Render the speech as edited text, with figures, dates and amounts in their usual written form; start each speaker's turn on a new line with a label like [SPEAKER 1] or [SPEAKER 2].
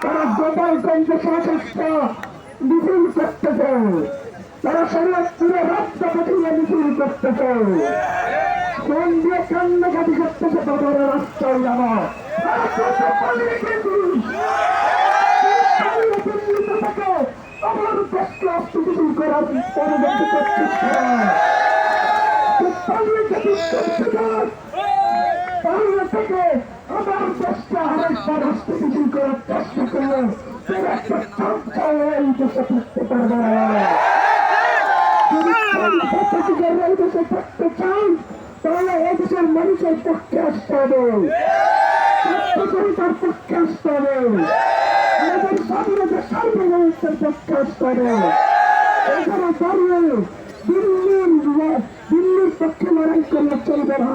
[SPEAKER 1] তারা গোপালগঞ্জ সশস্ত্র মিছিল করতেছে, তারা শরীয়তপুরে রক্ত পাঠিয়ে মিছিল করতেছে, কোন দিয়ে কান্নাকাটি করতেছে তাদের রাস্তায় যাবো। আমার দেশকে অস্থিতিশীল করার অনুমতি করছিস পালিয়ে থেকে আমার দেশকে আরেকবার অস্থিতিশীল করার চেষ্টা করলে একটা সঞ্চয় এই দেশে থাকতে পারবে না। এই দেশে থাকতে চাই তাহলে এই দেশের মানুষের পক্ষে আসতে হবে, তার পক্ষে আসতে হবে, আমাদের স্বাধীনতা সার্বভৌমত্বের পক্ষে আসতে হবে। এখানে দাঁড়িয়ে দিল্লির পক্ষে লড়াই করলে চলবে না।